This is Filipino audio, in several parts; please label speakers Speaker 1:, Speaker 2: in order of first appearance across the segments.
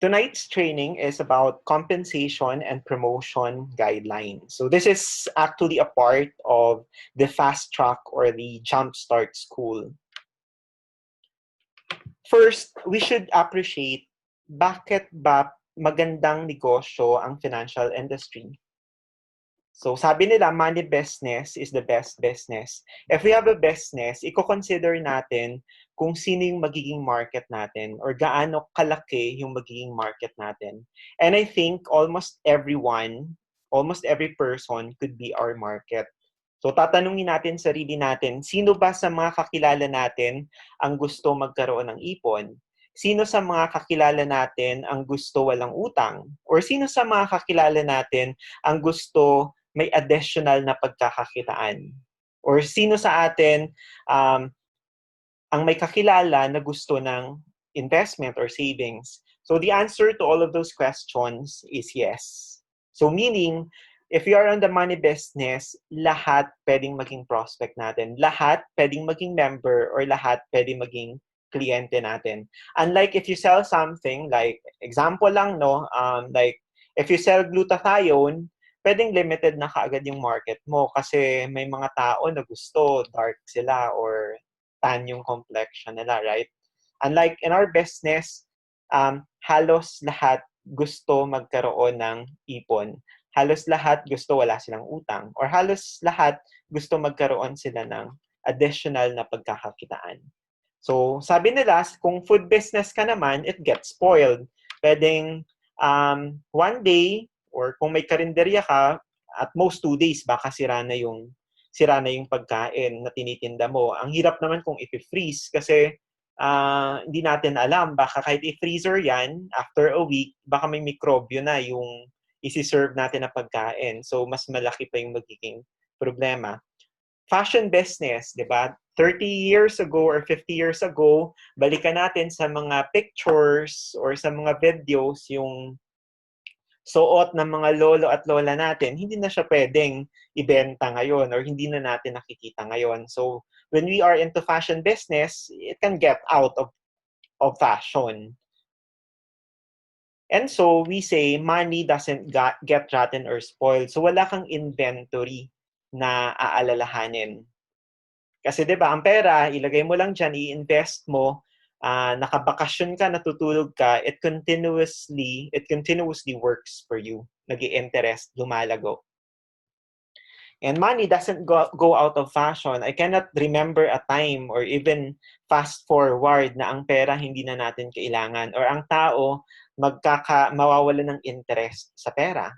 Speaker 1: Tonight's training is about compensation and promotion guidelines. So this is actually a part of the fast track or the jumpstart school. First, we should appreciate bakit ba magandang negosyo ang financial industry. So sabi nila, money business is the best business. If we have a business, i-consider natin kung sino yung magiging market natin or gaano kalaki yung magiging market natin. And I think almost every person could be our market. So tatanungin natin sarili natin, sino ba sa mga kakilala natin ang gusto magkaroon ng ipon? Sino sa mga kakilala natin ang gusto walang utang? Or sino sa mga kakilala natin ang gusto may additional na pagkakakitaan? Or sino sa atin ang may kakilala na gusto ng investment or savings? So the answer to all of those questions is yes. So meaning, if we are on the money business, lahat pwedeng maging prospect natin. Lahat pwedeng maging member or lahat pwedeng maging kliyente natin. Unlike if you sell something, like example lang, no, like if you sell glutathione, pwedeng limited na kaagad yung market mo kasi may mga tao na gusto dark sila or tan yung complexion nila, right? Unlike in our business, halos lahat gusto magkaroon ng ipon. Halos lahat gusto wala silang utang. Or halos lahat gusto magkaroon sila ng additional na pagkakakitaan. So, sabi nila, kung food business ka naman, it gets spoiled. Pwedeng one day, or kung may karinderya ka, at most 2 days, baka sira na yung pagkain na tinitinda mo. Ang hirap naman kung i-freeze kasi hindi natin alam. Baka kahit i-freezer yan, after a week, baka may mikrobyo na yung isi-serve natin na pagkain. So, mas malaki pa yung magiging problema. Fashion business, di ba? 30 years ago or 50 years ago, balikan natin sa mga pictures or sa mga videos yung suot ng mga lolo at lola natin, hindi na siya pwedeng ibenta ngayon or hindi na natin nakikita ngayon. So, when we are into fashion business, it can get out of fashion. And so, we say, money doesn't get rotten or spoiled. So, wala kang inventory na aalalahanin. Kasi 'di ba, ang pera, ilagay mo lang diyan, i-invest mo, nakabakasyon ka, natutulog ka, it continuously works for you. Nag-i-interest, lumalago. And money doesn't go out of fashion. I cannot remember a time or even fast forward na ang pera hindi na natin kailangan or ang tao mawawala ng interest sa pera.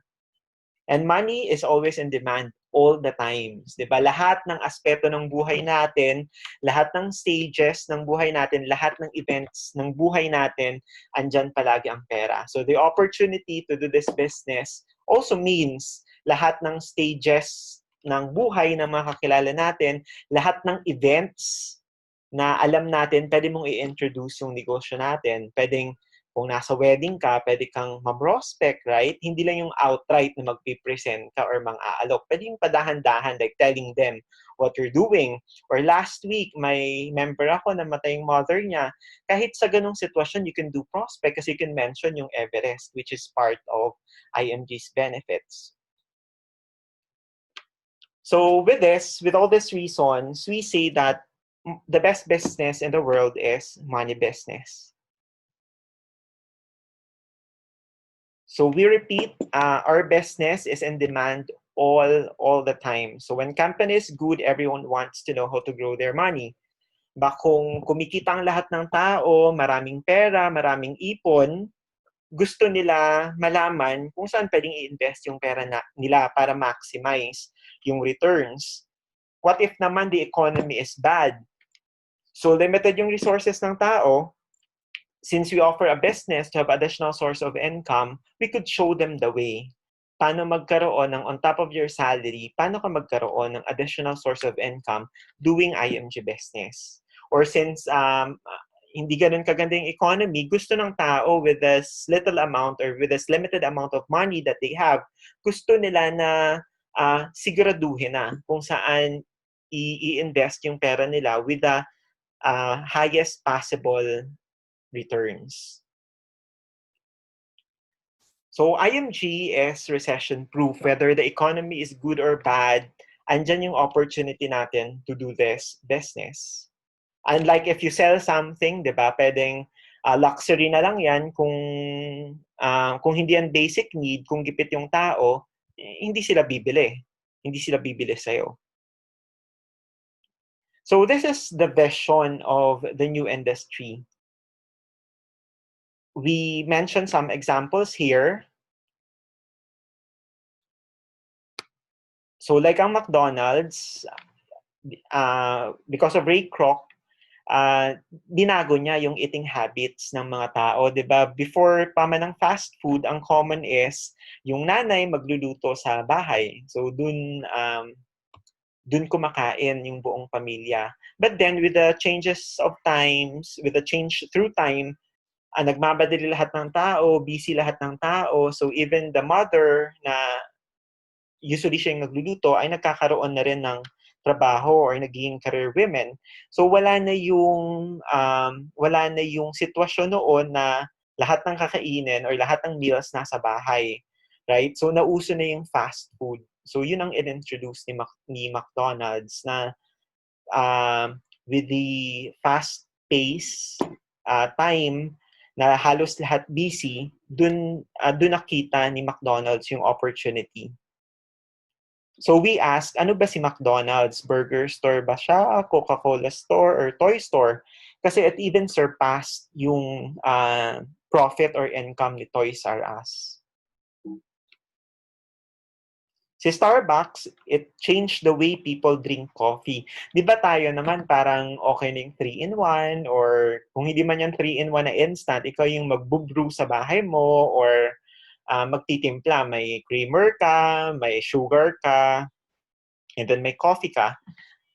Speaker 1: And money is always in demand all the times. Diba? Lahat ng aspeto ng buhay natin, lahat ng stages ng buhay natin, lahat ng events ng buhay natin, andyan palagi ang pera. So the opportunity to do this business also means lahat ng stages ng buhay ng mga kakilala natin, lahat ng events na alam natin, pwede mong i-introduce yung negosyo natin. Pwedeng kung nasa wedding ka, pwede kang ma-prospect, right? Hindi lang yung outright na mag-present ka or mang-aalok. Pwede yung padahan-dahan, like telling them what you're doing. Or last week, may member ako na matay yung mother niya. Kahit sa ganong sitwasyon, you can do prospect kasi you can mention yung Everest, which is part of IMG's benefits. So with all these reasons, we say that the best business in the world is money business. So we repeat, our business is in demand all the time. So when company is good, everyone wants to know how to grow their money. Ba kung kumikita ang lahat ng tao, maraming pera, maraming ipon, gusto nila malaman kung saan pwedeng i-invest yung pera nila para maximize yung returns. What if naman the economy is bad? So limited yung resources ng tao. Since we offer a business to have additional source of income, we could show them the way. Paano magkaroon ng on top of your salary, paano ka magkaroon ng additional source of income doing IMG business? Or since hindi ganun kaganda yung economy, gusto ng tao with this little amount or with this limited amount of money that they have, gusto nila na siguraduhin na kung saan i-invest yung pera nila with the highest possible returns. So IMG is recession-proof. Whether the economy is good or bad, andyan yung opportunity natin to do this business. Unlike if you sell something, di ba, pwedeng luxury na lang yan kung hindi yan basic need, kung gipit yung tao, hindi sila bibili. Hindi sila bibili sa'yo. So this is the vision of the new industry. We mentioned some examples here. So like ang McDonald's, because of Ray Kroc, binago niya yung eating habits ng mga tao, 'di ba? Before pa man ng fast food, ang common is yung nanay magluluto sa bahay. So dun kumakain yung buong pamilya. But then with the changes of times, with the change through time, nagmamadali lahat ng tao, busy lahat ng tao. So even the mother na usually siya yung nagluluto ay nagkakaroon na rin ng trabaho or naging career women. So wala na yung sitwasyon noon na lahat ng kakainin or lahat ng meals nasa bahay, right? So nauso na yung fast food. So yun ang in-introduce ni McDonald's na with the fast pace time na halos lahat busy, dun nakita ni McDonald's yung opportunity. So we asked, ano ba si McDonald's? Burger store ba siya? Coca-Cola store? Or toy store? Kasi it even surpassed yung profit or income ni Toys R Us. Si Starbucks, it changed the way people drink coffee. Di ba tayo naman parang okay na yung 3-in-1 or kung hindi man yung 3-in-1 na instant, ikaw yung mag-brew sa bahay mo or magtitimpla. May creamer ka, may sugar ka, and then may coffee ka.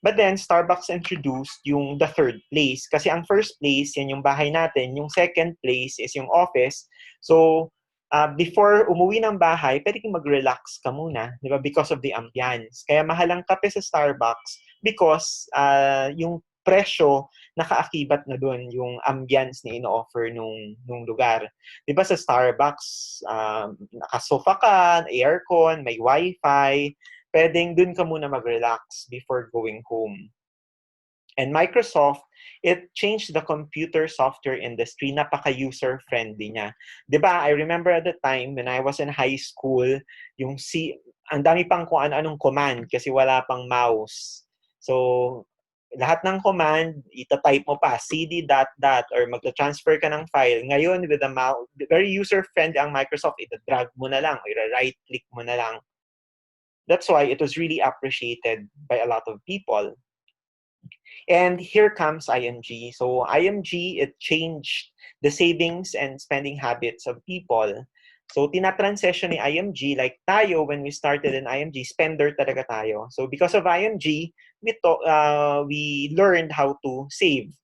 Speaker 1: But then, Starbucks introduced yung the third place. Kasi ang first place, yan yung bahay natin. Yung second place is yung office. So, before umuwi ng bahay, pwede kang mag-relax ka muna, di ba? Because of the ambience. Kaya mahal ang kape sa Starbucks because yung presyo nakaakibat na doon yung ambience na ino-offer nung lugar. Di ba sa Starbucks, nakasofa ka, aircon, may wifi, pwedeng doon ka muna mag-relax before going home. And Microsoft, it changed the computer software industry. Napaka-user-friendly niya. Diba, I remember at the time when I was in high school, ang dami pang kung ano-anong command kasi wala pang mouse. So, lahat ng command, itatype mo pa, cd ... or magta-transfer ka ng file. Ngayon, with the mouse, very user-friendly ang Microsoft. Ita-drag mo na lang, or right-click mo na lang. That's why it was really appreciated by a lot of people. And here comes IMG. So IMG, it changed the savings and spending habits of people. So tinatransition ni IMG, like tayo, when we started in IMG, spender talaga tayo. So because of IMG, we learned how to save.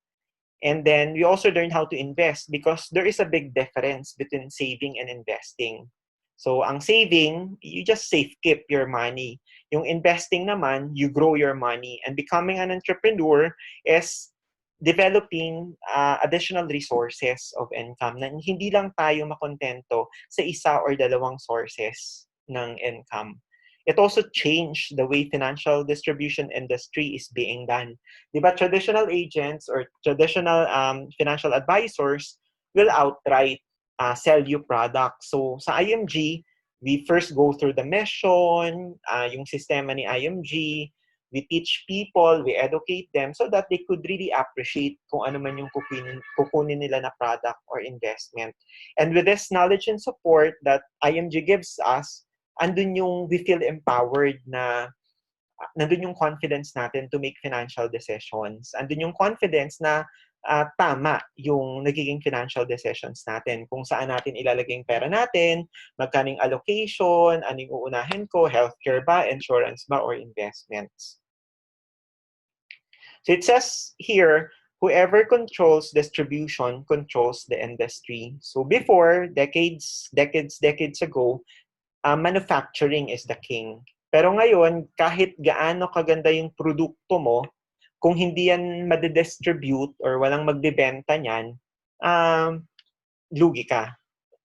Speaker 1: And then we also learned how to invest because there is a big difference between saving and investing. So ang saving, you just safe keep your money. Yung investing naman, you grow your money. And becoming an entrepreneur is developing additional resources of income na hindi lang tayo makontento sa isa or dalawang sources ng income. It also changed the way financial distribution industry is being done. Diba, traditional agents or traditional financial advisors will outright sell you products. So sa IMG, we first go through the mission, yung sistema ni IMG, we teach people, we educate them so that they could really appreciate kung ano man yung kukunin nila na product or investment. And with this knowledge and support that IMG gives us, andun yung we feel empowered na nandun yung confidence natin to make financial decisions. Andun yung confidence na tama yung nagiging financial decisions natin. Kung saan natin ilalagay yung pera natin, magkaning allocation, anong uunahin ko, healthcare ba, insurance ba, or investments. So it says here, whoever controls distribution controls the industry. So before, decades ago, manufacturing is the king. Pero ngayon, kahit gaano kaganda yung produkto mo, kung hindi yan madidistribute or walang magbebenta niyan, lugi ka.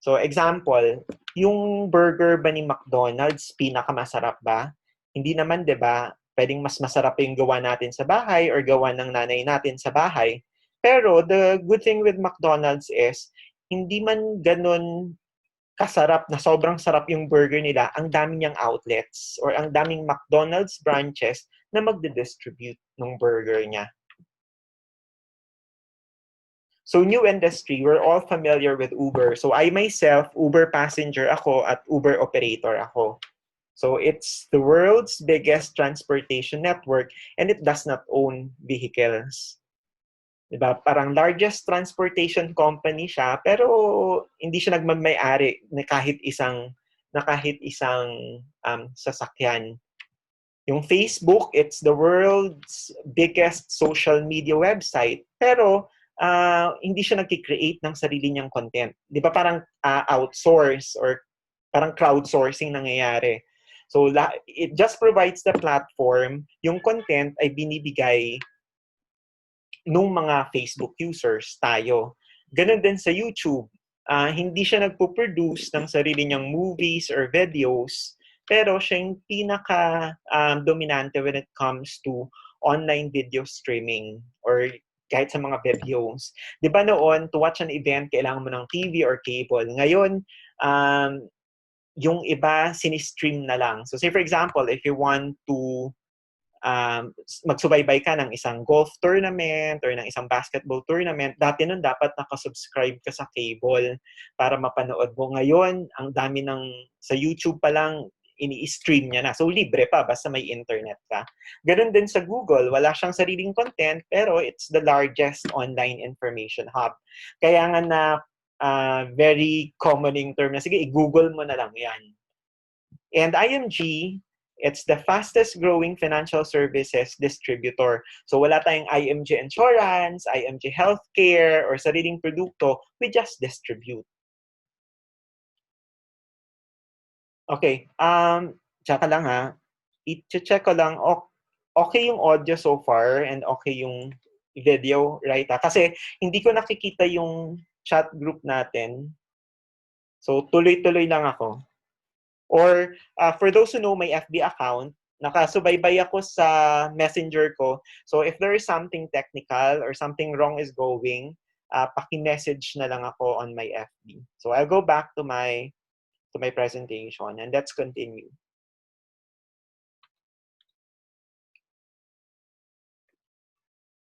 Speaker 1: So example, yung burger ba ni McDonald's pinakamasarap ba? Hindi naman, 'di ba? Pwedeng mas masarap yung gawa natin sa bahay or gawa ng nanay natin sa bahay. Pero the good thing with McDonald's is hindi man ganun kasarap na sobrang sarap yung burger nila, ang dami niyang outlets or ang daming McDonald's branches na magde-distribute ng burger niya. So new industry, we're all familiar with Uber. So I myself, Uber passenger ako at Uber operator ako. So it's the world's biggest transportation network and it does not own vehicles. Diba? Parang largest transportation company siya pero hindi siya nagmamay-ari na kahit isang sasakyan. Yung Facebook, it's the world's biggest social media website pero hindi siya nagki-create ng sarili niyang content. 'Di ba parang outsource or parang crowdsourcing nangyayari. So it just provides the platform, yung content ay binibigay nung mga Facebook users, tayo. Ganon din sa YouTube. Hindi siya nagpo-produce ng sarili niyang movies or videos, pero siya yung pinaka-dominante when it comes to online video streaming or kahit sa mga videos. Di ba noon, to watch an event, kailangan mo ng TV or cable. Ngayon, yung iba, sinistream na lang. So say for example, if you want to magsubaybay ka ng isang golf tournament or ng isang basketball tournament, dati nun dapat nakasubscribe ka sa cable para mapanood mo. Ngayon, ang dami sa YouTube pa lang, ini-stream niya na. So, libre pa, basta may internet ka. Ganun din sa Google, wala siyang sariling content, pero it's the largest online information hub. Kaya nga na very common term na, sige, i-Google mo na lang yan. And IMG, it's the fastest growing financial services distributor. So wala tayong IMG Insurance, IMG Healthcare, or sariling produkto. We just distribute. Okay. Tsaka lang ha. I-check ko lang. Okay yung audio so far and okay yung video, right? Kasi hindi ko nakikita yung chat group natin. So tuloy-tuloy lang ako. Or for those who know my FB account, nakasubaybay ako sa messenger ko. So if there is something technical or something wrong is going, paki-message na lang ako on my FB. So I'll go back to my presentation and let's continue.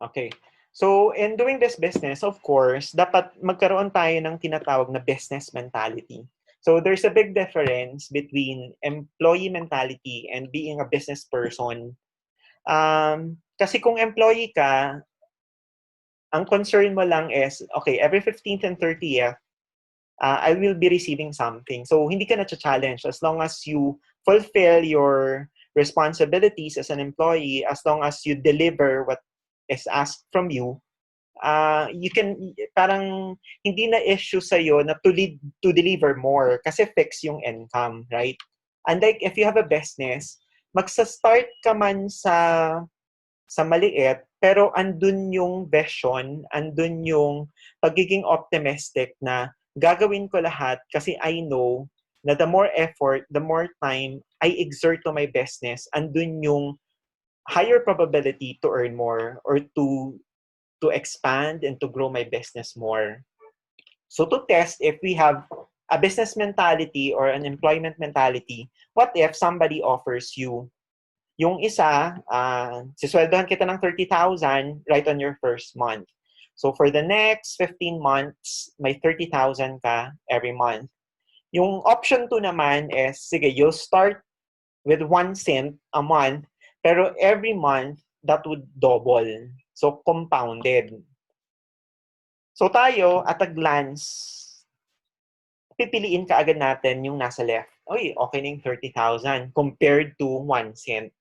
Speaker 1: Okay. So in doing this business, of course, dapat magkaroon tayo ng tinatawag na business mentality. So there's a big difference between employee mentality and being a business person. Kasi kung employee ka, ang concern mo lang is, okay, every 15th and 30th, I will be receiving something. So hindi ka na-challenge as long as you fulfill your responsibilities as an employee, as long as you deliver what is asked from you, you can, parang hindi na issue sa'yo na to deliver more kasi fix yung income, right? Unlike if you have a business, magsa-start ka man sa maliit, pero andun yung vision, andun yung pagiging optimistic na gagawin ko lahat kasi I know na the more effort, the more time I exert to my business, andun yung higher probability to earn more or to expand and to grow my business more. So to test if we have a business mentality or an employment mentality, what if somebody offers you, yung isa, sisweldohan kita ng 30,000 right on your first month. So for the next 15 months, may 30,000 ka every month. Yung option 2 naman is, sige, you'll start with 1 cent a month, pero every month, that would double. So, compounded. So, tayo, at a glance, pipiliin ka agad natin yung nasa left. Uy, okay na yung 30,000 compared to 1 cent.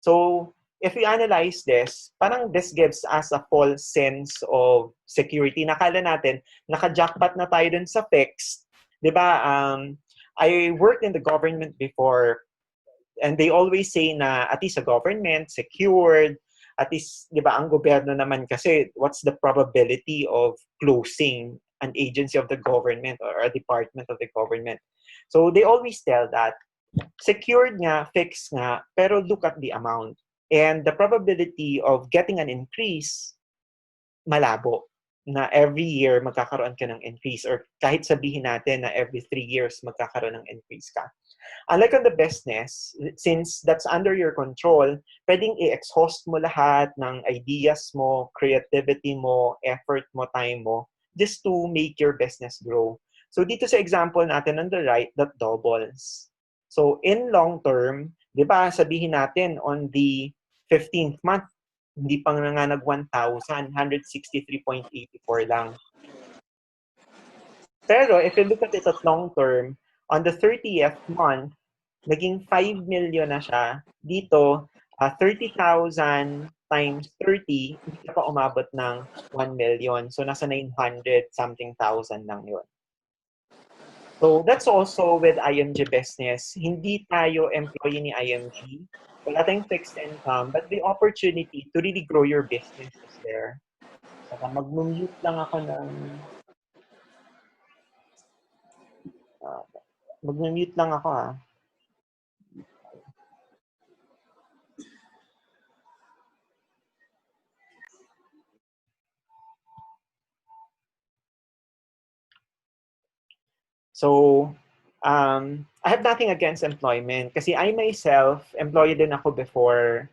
Speaker 1: So, if we analyze this, parang this gives us a false sense of security. Nakala natin, naka-jackpot na tayo dun sa fixed. Diba? I worked in the government before, and they always say na at least sa government, secured, at least, di ba, ang gobyerno naman kasi, what's the probability of closing an agency of the government or a department of the government. So they always tell that secured nga, fixed nga, pero look at the amount. And the probability of getting an increase, malabo. Na every year magkakaroon ka ng increase, or kahit sabihin natin na every 3 years magkakaroon ng increase ka. Unlike on the business, since that's under your control, pwedeng i-exhaust mo lahat ng ideas mo, creativity mo, effort mo, time mo, just to make your business grow. So dito sa example natin on the right, that doubles. So in long term, di ba, sabihin natin on the 15th month, hindi pa nga nag-1,000, 163.84 lang. Pero if you look at it at long term, on the 30th month, naging 5 million na siya. Dito, 30,000 times 30, hindi ka pa umabot ng 1 million. So, nasa 900 something thousand lang yun. So, that's also with IMG business. Hindi tayo employee ni IMG. Wala tayong fixed income, but the opportunity to really grow your business is there. Saka mag-mute lang ako ng... mag-mute lang ako So, I have nothing against employment kasi I myself, employed din ako before.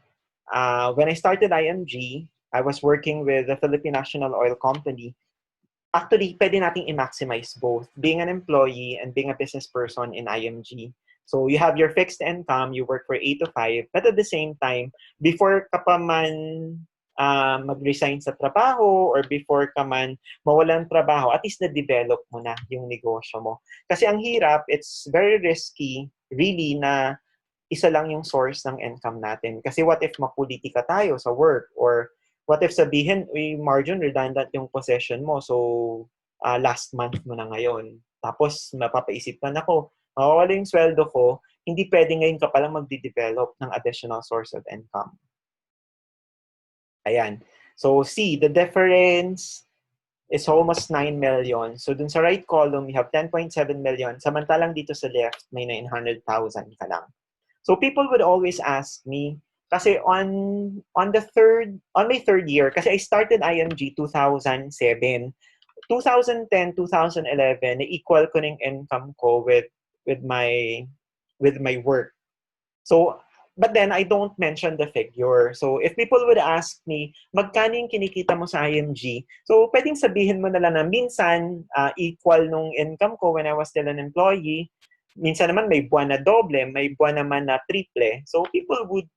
Speaker 1: When I started IMG, I was working with the Philippine National Oil Company. Actually, pwede nating i-maximize both, being an employee and being a business person in IMG. So, you have your fixed income, you work for 8 to 5, but at the same time, before ka pa man mag-resign sa trabaho or before ka man mawalan trabaho, at least na-develop mo na yung negosyo mo. Kasi ang hirap, it's very risky, really, na isa lang yung source ng income natin. Kasi what if mapolitika tayo sa work? Or what if sabihin, margin redundant yung possession mo, so last month mo na ngayon. Tapos mapapaisip ka na ako, mawawala yung sweldo ko, hindi pwede ngayon ka palang magde-develop ng additional source of income. Ayan. So, see, the difference is almost 9 million. So, dun sa right column, you have 10.7 million. Samantalang dito sa left, may 900,000 ka lang. So, people would always ask me, kasi on my third year, kasi I started IMG 2007, 2010, 2011, equal ko ng income ko with my work. So, but then I don't mention the figure. So, if people would ask me, magkano yung kinikita mo sa IMG? So, pwedeng sabihin mo na lang na minsan equal nung income ko when I was still an employee. Minsan naman may buwan na doble, may buwan naman na triple. So, people would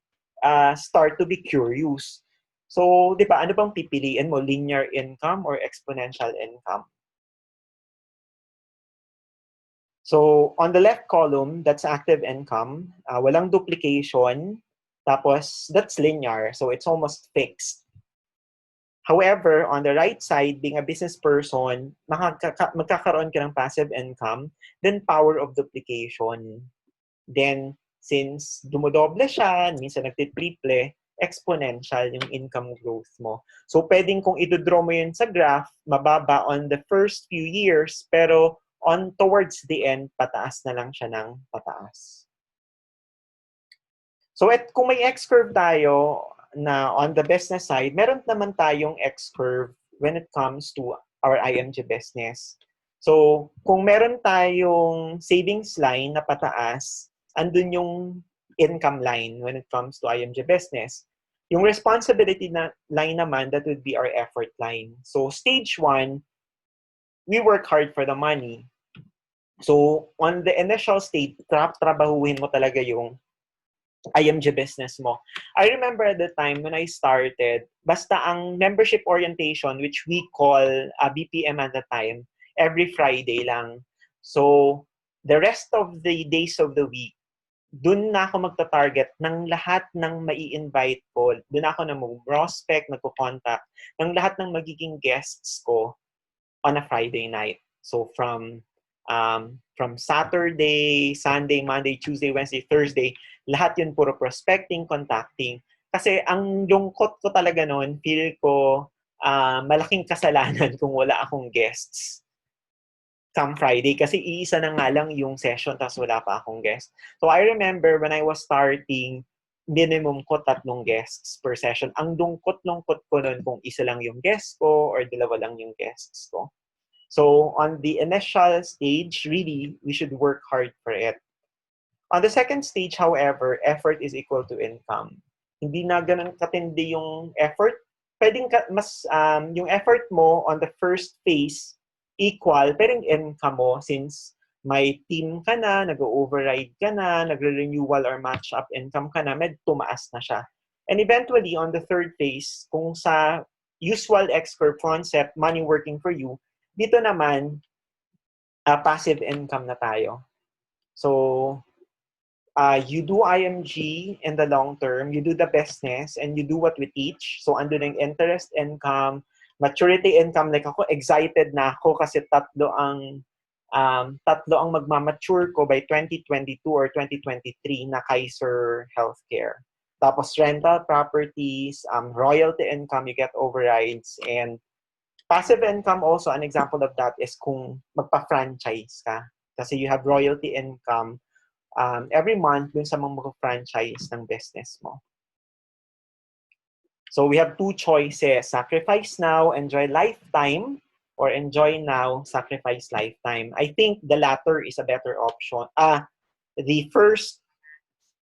Speaker 1: start to be curious. So, di ba, ano bang pipiliin mo? Linear income or exponential income? So, on the left column, that's active income. Walang duplication. Tapos, that's linear. So, it's almost fixed. However, on the right side, being a business person, magkakaroon ka ng passive income, then power of duplication. Then, since dumodoble siya, minsan nagtitriple, exponential yung income growth mo. So, pwedeng kung i-draw mo yun sa graph, mababa on the first few years, pero towards the end, pataas na lang siya ng pataas. So, kung may X-curve tayo na on the business side, meron naman tayong X-curve when it comes to our IMG business. So, kung meron tayong savings line na pataas, andun yung income line when it comes to IMG business. Yung responsibility line naman, that would be our effort line. So, stage 1, we work hard for the money. So, on the initial stage, trabahuhin mo talaga yung IMG business mo. I remember at the time when I started, basta ang membership orientation, which we call BPM at the time, every Friday lang. So, the rest of the days of the week, dun na ako magta-target ng lahat ng mai-invite ko. Dun ako na mag-prospect, nagko-contact ng lahat ng magiging guests ko on a Friday night. So, from Saturday, Sunday, Monday, Tuesday, Wednesday, Thursday, lahat yun puro prospecting, contacting. Kasi ang lungkot ko talaga noon, feel ko malaking kasalanan kung wala akong guests. some Friday kasi iisa na nga lang yung session tapos wala pa akong guest. So I remember when I was starting, minimum ko 3 guests per session. Ang lungkot-lungkot ko nun kung isa lang yung guest ko or dalawa lang yung guests ko. So on the initial stage, really, we should work hard for it. On the second stage, however, effort is equal to income. Hindi na ganun katindi yung effort. Pwedeng yung effort mo on the first phase equal, pero yung income mo, since may team ka na, nag-override ka na, nagre-renewal or match-up income ka na, med tumaas na siya. And eventually, on the third phase, kung sa usual X-curve concept, money working for you, dito naman, passive income na tayo. So, you do IMG in the long term, you do the business, and you do what we teach. So, ando ng interest income, maturity income. Like ako, excited na ako kasi tatlo ang magmamature ko by 2022 or 2023 na Kaiser Healthcare. Tapos rental properties, royalty income, you get overrides, and passive income also, an example of that is kung magpa-franchise ka. Kasi you have royalty income every month dun sa mga franchise ng business mo. So we have 2 choices, sacrifice now, enjoy lifetime, or enjoy now, sacrifice lifetime. I think the latter is a better option.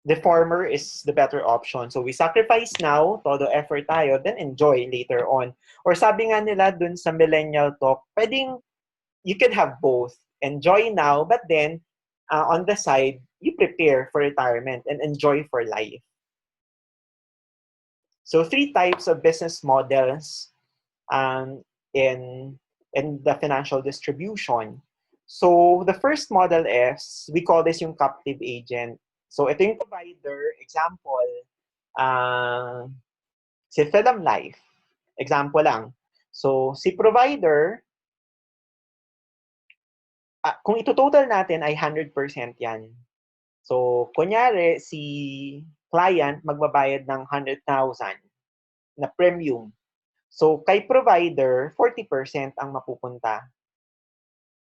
Speaker 1: The former is the better option. So we sacrifice now, todo effort tayo, then enjoy later on. Or sabi nga nila dun sa millennial talk, pwedeng you can have both. Enjoy now, but then on the side, you prepare for retirement and enjoy for life. So 3 types of business models in the financial distribution. So the first model is, we call this yung captive agent. So ito yung provider, example, si Film Life. Example lang. So si provider, kung ito-total natin ay 100% yan. So, kunyari, si client magbabayad ng 100,000 na premium. So, kay provider, 40% ang mapupunta.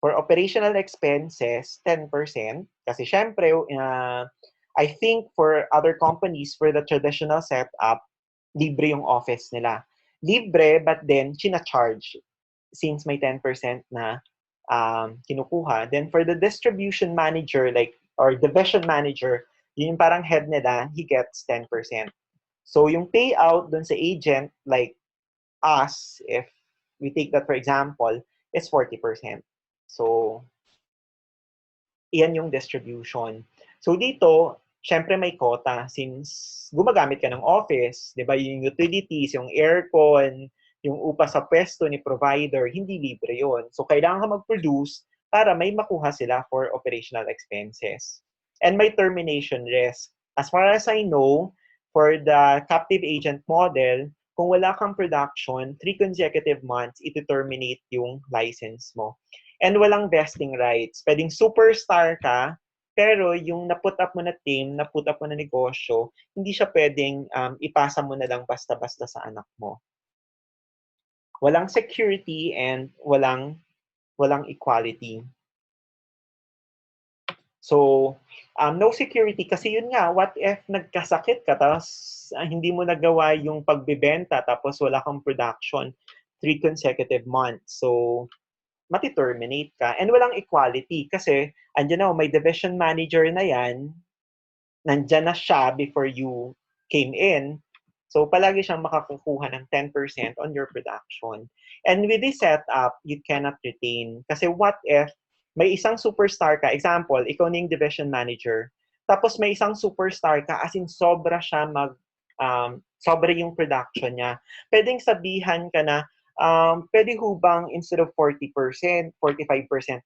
Speaker 1: For operational expenses, 10%. Kasi syempre, I think for other companies, for the traditional setup, libre yung office nila. Libre, but then, china-charge since may 10% na kinukuha. Then, for the distribution manager, or division manager, yun yung parang head nila, he gets 10%. So, yung payout dun sa agent, like us, if we take that for example, is 40%. So, iyan yung distribution. So, dito, syempre may quota since gumagamit ka ng office, di ba, yung utilities, yung aircon, yung upa sa pwesto ni provider, hindi libre yon. So, kailangan ka mag-produce para may makuha sila for operational expenses. And may termination risk. As far as I know, for the captive agent model, kung wala kang production, 3 consecutive months, iti-terminate yung license mo. And walang vesting rights. Pwedeng superstar ka, pero yung na-put up mo na team, na-put up mo na negosyo, hindi siya pwedeng ipasa mo na lang basta-basta sa anak mo. Walang security and walang equality. So, no security kasi yun nga, what if nagkasakit ka tapos hindi mo nagawa yung pagbebenta tapos wala kang production 3 consecutive months. So, mati-terminate ka. And walang equality kasi andyan na, may division manager na yan, nandyan na siya before you came in. So, palagi siyang makakukuha ng 10% on your production. And with this setup, you cannot retain. Kasi what if may isang superstar ka, example, ikaw na yung division manager, tapos may isang superstar ka, as in sobra siya sobra yung production niya. Pwedeng sabihan ka na, pwede hubang instead of 40%, 45%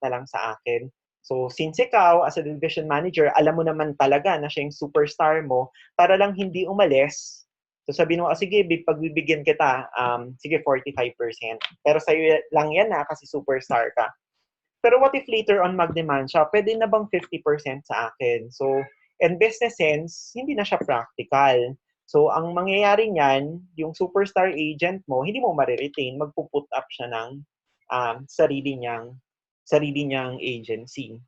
Speaker 1: na lang sa akin. So, since ikaw, as a division manager, alam mo naman talaga na siya yung superstar mo, para lang hindi umalis, so sabihin mo, sige, pagbibigyan kita, sige, 45%. Pero sa'yo lang yan kasi superstar ka. Pero what if later on mag-demand siya, pwede na bang 50% sa akin? So, in business sense, hindi na siya practical. So, ang mangyayari niyan, yung superstar agent mo, hindi mo ma-retain, magpo-put up siya ng sarili niyang sarili niyang agency.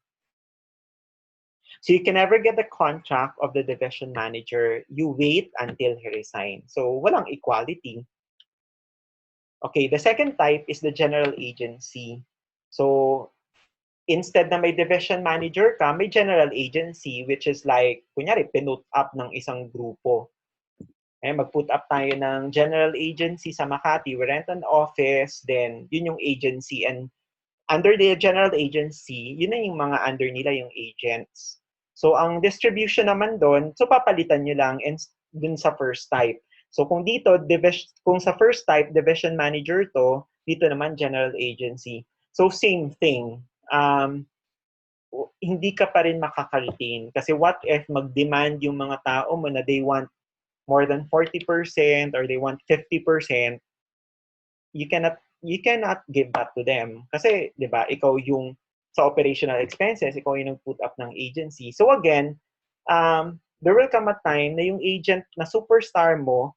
Speaker 1: So you can never get the contract of the division manager. You wait until he resigns. So walang equality. Okay, the second type is the general agency. So instead na may division manager ka, may general agency, which is like, kunyari, pinut up ng isang grupo. Mag-put up tayo ng general agency sa Makati. We rent an office, then yun yung agency. And under the general agency, yun na yung mga under nila, yung agents. So, ang distribution naman doon, so papalitan nyo lang and dun sa first type. So, kung dito, kung sa first type, division manager to, dito naman general agency. So, same thing. Hindi ka pa rin makaka-retain. Kasi what if mag-demand yung mga tao mo na they want more than 40% or they want 50%, you cannot give that to them. Kasi, di ba, ikaw yung sa operational expenses, ikaw yung nag-put up ng agency. So again, there will come a time na yung agent na superstar mo,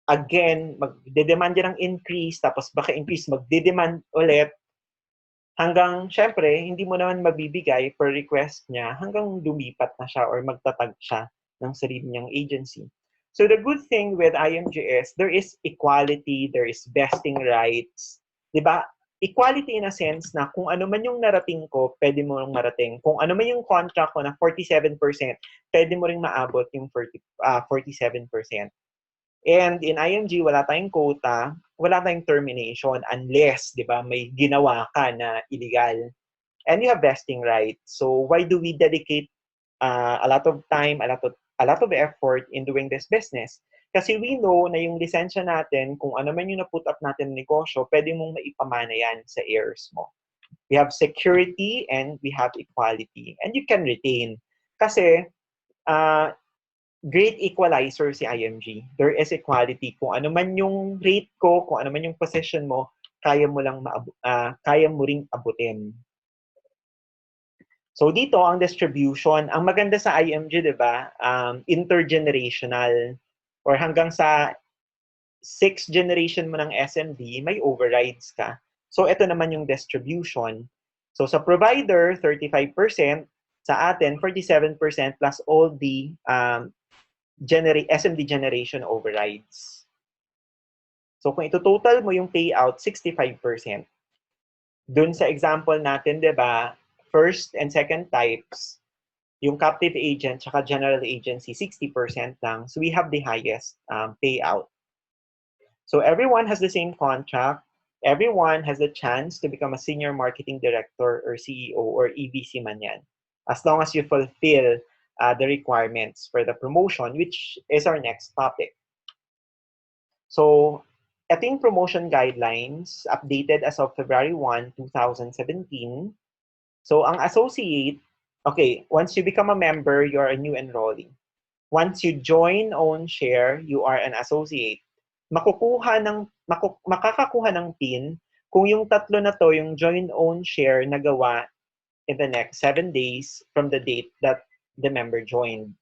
Speaker 1: again, magde-demand yan ng increase, tapos baka increase, magde-demand ulit, hanggang, syempre, hindi mo naman mabibigay per request niya, hanggang lumipat na siya or magtatag siya ng sarili niyang agency. So the good thing with IMG is there is equality, there is vesting rights. Diba? Equality in a sense na kung ano man yung narating ko, pwede mo ring marating. Kung ano man yung contract ko na 47%, pwede mo ring maabot yung 47%. And in IMG, wala tayong quota, wala tayong termination unless, di ba, may ginawa ka na illegal. And you have vesting rights. So why do we dedicate a lot of time, a lot of effort in doing this business? Kasi we know na yung lisensya natin, kung ano man yung na-put up natin ng negosyo, pwede mong maipamana yan sa heirs mo. We have security and we have equality. And you can retain. Kasi, great equalizer si IMG. There is equality. Kung ano man yung rate ko, kung ano man yung position mo, kaya mo ring abutin. So dito, ang distribution, ang maganda sa IMG, di ba, intergenerational, or hanggang sa 6th generation mo ng SMD, may overrides ka. So ito naman yung distribution. So sa provider, 35%, sa atin, 47% plus all the SMD generation overrides. So kung ito-total mo yung payout, 65%. Dun sa example natin, di ba, first and second types, yung captive agent tsaka general agency, 60% lang. So we have the highest payout. So everyone has the same contract. Everyone has the chance to become a senior marketing director or CEO or EVC man yan, as long as you fulfill the requirements for the promotion, which is our next topic. So, ito yung promotion guidelines updated as of February 1, 2017. So, ang associate, okay, once you become a member, you are a new enrollee. Once you join own share, you are an associate. Makakakuha ng PIN kung yung tatlo na to, yung join own share, nagawa in the next 7 days from the date that the member joined.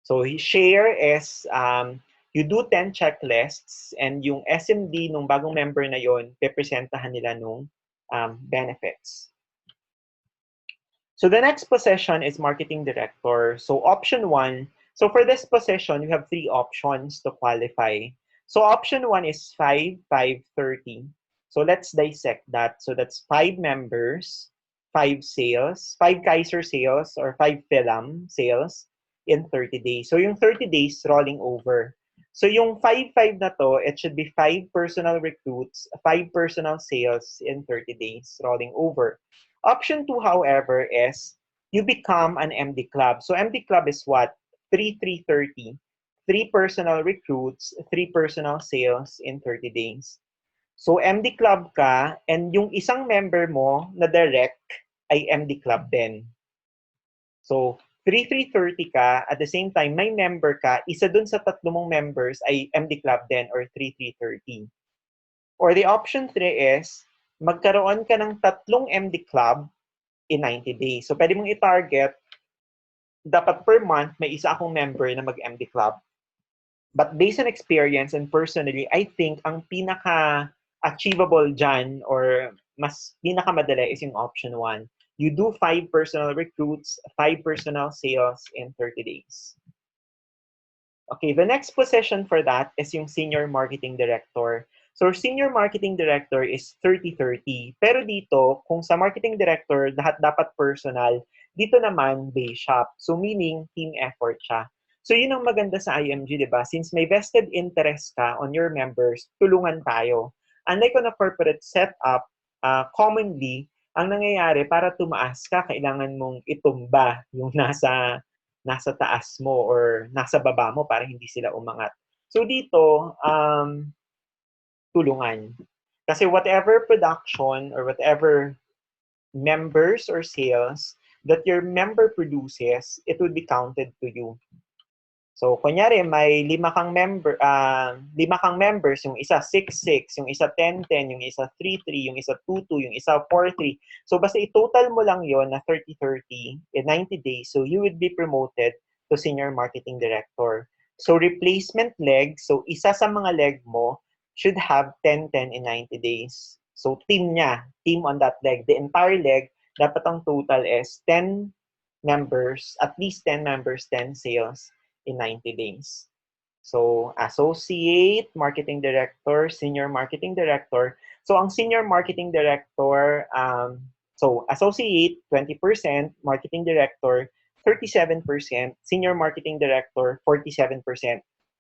Speaker 1: So share is you do 10 checklists and yung SMD nung bagong member na yon, pepresentahan nila nung benefits. So the next position is marketing director. So option 1, so for this position, you have 3 options to qualify. So option 1 is 5, 5, 30. So let's dissect that. So that's 5 members, 5 sales, 5 Kaiser sales or 5 Philam sales in 30 days. So yung 30 days rolling over. So yung 5-5 na to, it should be 5 personal recruits, 5 personal sales in 30 days rolling over. Option 2, however, is you become an MD club. So MD club is what? 3-3-30. 3 personal recruits, 3 personal sales in 30 days. So MD club ka and yung isang member mo na direct ay MD club din. So 3-3-30 ka, at the same time may member ka, isa dun sa tatlo mong members ay MD club din or 3-3-30. Or the option 3 is magkaroon ka ng tatlong MD club in 90 days. So, pwede mong i-target, dapat per month, may isa akong member na mag-MD club. But based on experience and personally, I think ang pinaka-achievable dyan or mas pinakamadali is yung option 1. You do 5 personal recruits, 5 personal sales in 30 days. Okay, the next position for that is yung Senior Marketing Director. So, Senior Marketing Director is 30-30. Pero dito, kung sa Marketing Director, lahat dapat personal, dito naman, base shop. So, meaning, team effort siya. So, yun ang maganda sa IMG, di ba? Since may vested interest ka on your members, tulungan tayo. Unlike on a corporate setup, commonly, ang nangyayari, para tumaas ka, kailangan mong itumba yung nasa taas mo or nasa baba mo para hindi sila umangat. So dito, tulungan. Kasi whatever production or whatever members or sales that your member produces, it will be counted to you. So, kunyari, may 5 kang members, yung isa 6-6, yung isa 10-10, yung isa 3-3, yung isa 2-2, yung isa 4-3. So, basta i-total mo lang yon na 30-30 in 90 days, so you would be promoted to Senior Marketing Director. So, replacement leg, so isa sa mga leg mo should have 10-10 in 90 days. So, team on that leg. The entire leg, dapat ang total is 10 members, at least 10 members, 10 sales in 90 days. So, Associate Marketing Director, Senior Marketing Director. So, ang Senior Marketing Director, so Associate, 20%, Marketing Director, 37%, Senior Marketing Director, 47%.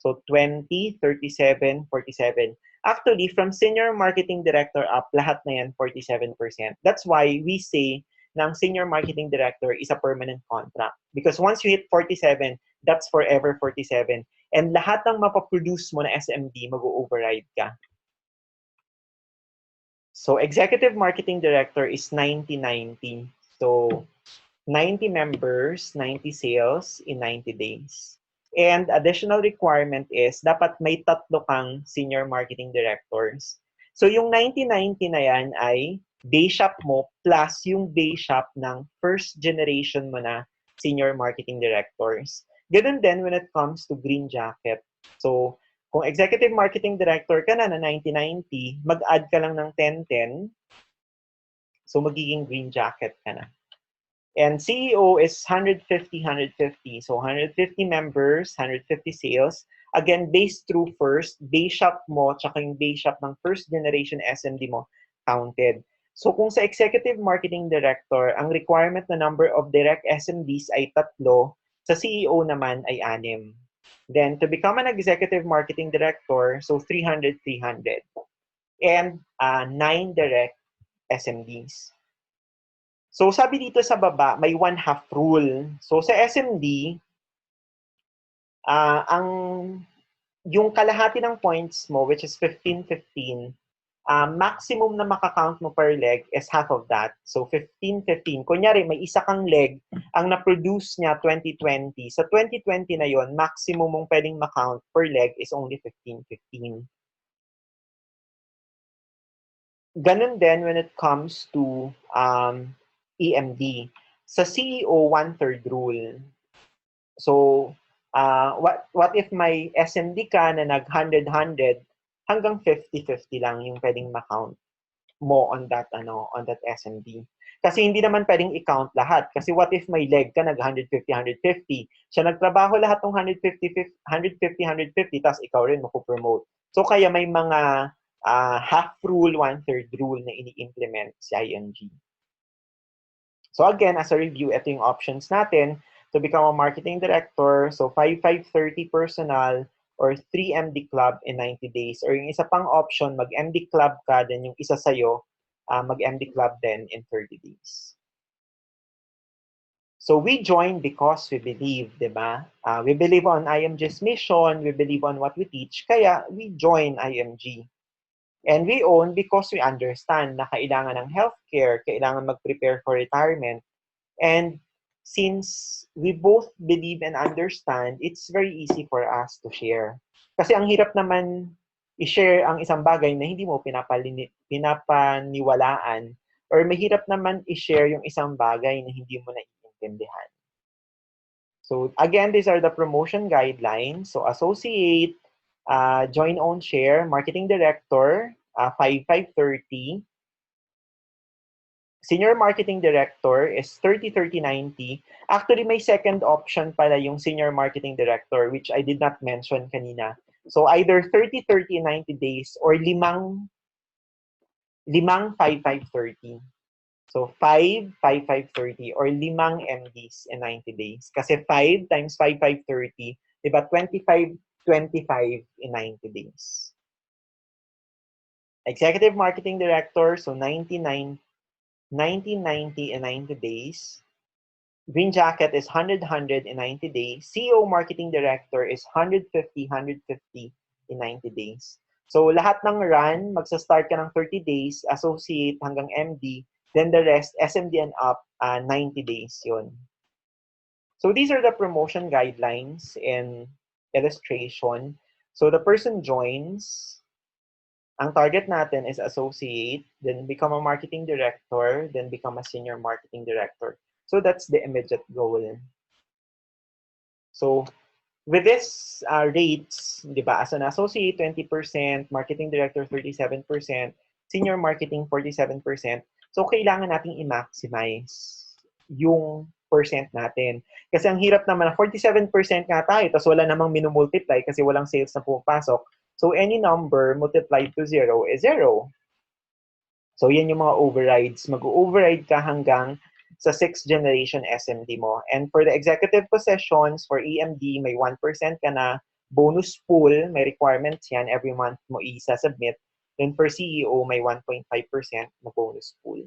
Speaker 1: So, 20, 37, 47. Actually, from Senior Marketing Director up, lahat na yan, 47%. That's why we say na ang Senior Marketing Director is a permanent contract. Because once you hit 47, that's forever 47. And lahat ng mapaproduce mo na SMD, mag-override ka. So, Executive Marketing Director is 90-90. So, 90 members, 90 sales in 90 days. And additional requirement is, dapat may 3 kang Senior Marketing Directors. So, yung 90-90 na yan ay base shop mo plus yung base shop ng first generation mo na Senior Marketing Directors. Ganun din when it comes to green jacket. So, kung Executive Marketing Director ka na 90-90, mag-add ka lang ng 10-10. So, magiging green jacket ka na. And CEO is 150-150. So, 150 members, 150 sales. Again, based through first, base shop mo, tsaka yung base shop ng first generation SMD mo, counted. So, kung sa Executive Marketing Director, ang requirement na number of direct SMDs ay 3, sa CEO naman ay 6. Then, to become an Executive Marketing Director, so 300-300. And 9 direct SMDs. So, sabi dito sa baba, may 1/2 rule. So, sa SMD, yung kalahati ng points mo, which is 15-15, maximum na makakount mo per leg is half of that. So, 15-15. Kunyari, may isa kang leg, ang na-produce niya 20-20. Sa 20-20 na yon, maximum mong pwedeng makount per leg is only 15-15. Ganun din when it comes to EMD. Sa CEO, 1/3 rule. So, what if may SMD ka na nag 100-100, hanggang 50-50 lang yung pwedeng ma-count mo on that SMD. Kasi hindi naman pwedeng i-count lahat. Kasi what if may leg ka nag 150-150, siya nagtrabaho lahat ng 150-150, tapos ikaw rin makupromote. So kaya may mga half rule, 1/3 rule na ini-implement sa IMG. So again, as a review, ito yung options natin to become a marketing director. So 5-5-30 personal or 3 MD club in 90 days. Or yung isa pang option, mag-MD club ka, then yung isa sa'yo, mag-MD club din in 30 days. So we join because we believe, di ba? We believe on IMG's mission, we believe on what we teach, kaya we join IMG. And we own because we understand na kailangan ng healthcare, kailangan mag-prepare for retirement. And since we both believe and understand, it's very easy for us to share. Kasi ang hirap naman i-share ang isang bagay na hindi mo pinapaniwalaan, or mahirap naman i-share yung isang bagay na hindi mo naiintindihan. So again, these are the promotion guidelines. So associate, join own share, marketing director, 5-5-30. Senior Marketing Director is 30, 30, 90. Actually, may second option pala yung Senior Marketing Director, which I did not mention kanina. So either 30, 30, 90 days or limang 5, 5, 30. So 5, 5, 5, 30 or limang MDs in 90 days. Kasi 5 times 5, 5, 30, diba? 25, 25 in 90 days. Executive Marketing Director, so 99, 90, 90 in 90 days. Green Jacket is 100, 100 in 90 days. CEO Marketing Director is 150, 150 in 90 days. So lahat ng run, magsa-start ka ng 30 days, associate hanggang MD, then the rest, SMD and up, 90 days yun. So these are the promotion guidelines in illustration. So the person joins, ang target natin is associate, then become a marketing director, then become a senior marketing director. So that's the immediate goal. So with this rates, di ba, as an associate, 20%, marketing director, 37%, senior marketing, 47%. So kailangan nating i-maximize yung percent natin. Kasi ang hirap naman, 47% nga tayo, tapos wala namang minumultiply kasi walang sales na pumapasok. So any number multiplied to 0 is 0. So yan yung mga overrides. Mag-override ka hanggang sa 6th generation SMD mo. And for the executive positions, for EMD, may 1% ka na. Bonus pool, may requirements yan. Every month mo isa-submit. Then for CEO, may 1.5% na bonus pool.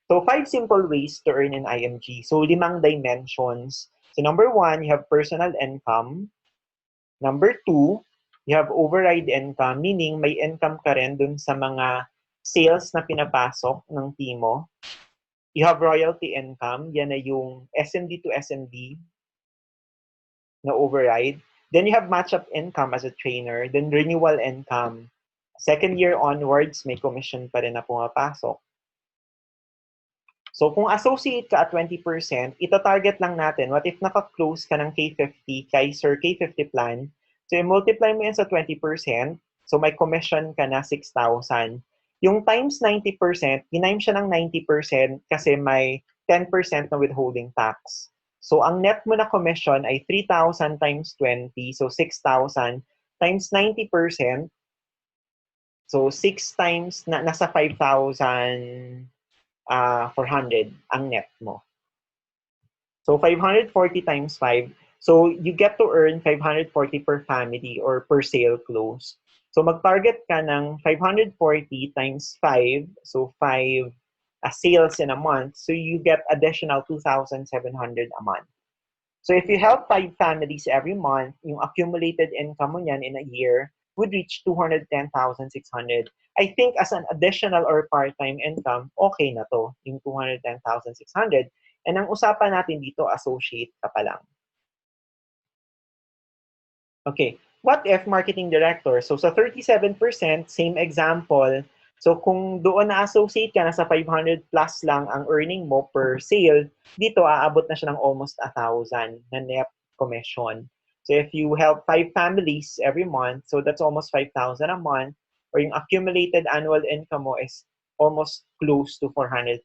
Speaker 1: So 5 simple ways to earn in IMG. So 5 dimensions. So number 1, you have personal income. Number 2, you have override income, meaning may income ka rin dun sa mga sales na pinapasok ng team mo. You have royalty income, yan na yung SMD to SMD na override. Then you have match-up income as a trainer. Then renewal income. Second year onwards, may commission pa rin na pumapasok. So kung associate ka at 20%, ita-target lang natin, what if naka-close ka ng K50, Kaiser K50 plan, so i-multiply mo yan sa 20%, so may commission ka na 6,000. Yung times 90%, ginime siya ng 90% kasi may 10% na withholding tax. So ang net mo na commission ay 3,000 times 20, so 6,000 times 90%, so 6 times, nasa 5,000 400 ang net mo. So 540 times 5. So you get to earn 540 per family or per sale close. So mag-target ka ng 540 times 5. So 5 sales in a month. So you get additional 2,700 a month. So if you help 5 families every month, yung accumulated income mo niyan in a year would reach 210,600. I think as an additional or part-time income, okay na to, yung 210,600. And ang usapan natin dito, associate ka pa lang. Okay, what if marketing director? So sa 37%, same example. So kung doon na associate ka, nasa 500 plus lang ang earning mo per sale, dito aabot na siya ng almost 1,000 na net commission. So if you help 5 families every month, so that's almost 5,000 a month, or yung accumulated annual income mo is almost close to 400,000.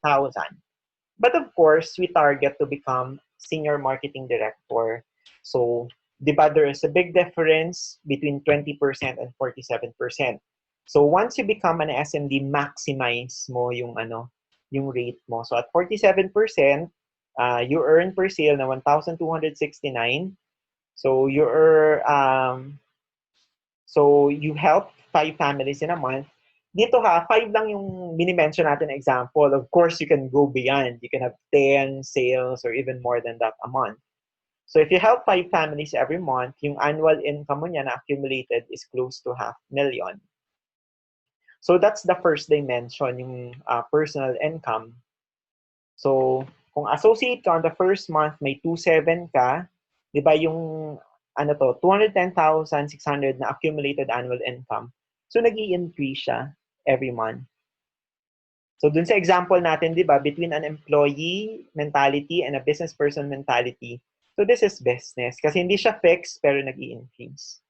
Speaker 1: But of course, we target to become senior marketing director. So, di ba, there is a big difference between 20% and 47%. So once you become an SMD, maximize mo yung yung rate mo. So at 47%, you earn per sale na 1,269. So so you help 5 families in a month. Dito 5 lang yung mini-mention natin example. Of course, you can go beyond. You can have 10 sales or even more than that a month. So if you help 5 families every month, yung annual income mo niya na accumulated is close to 500,000. So that's the first dimension, yung personal income. So kung associate ka on the first month, may 2,700 ka, di ba yung 210,600 na accumulated annual income. So nag-i-increase siya every month. So dun sa example natin, di ba, between an employee mentality and a business person mentality, so this is business. Kasi hindi siya fixed, pero nag-i-increase.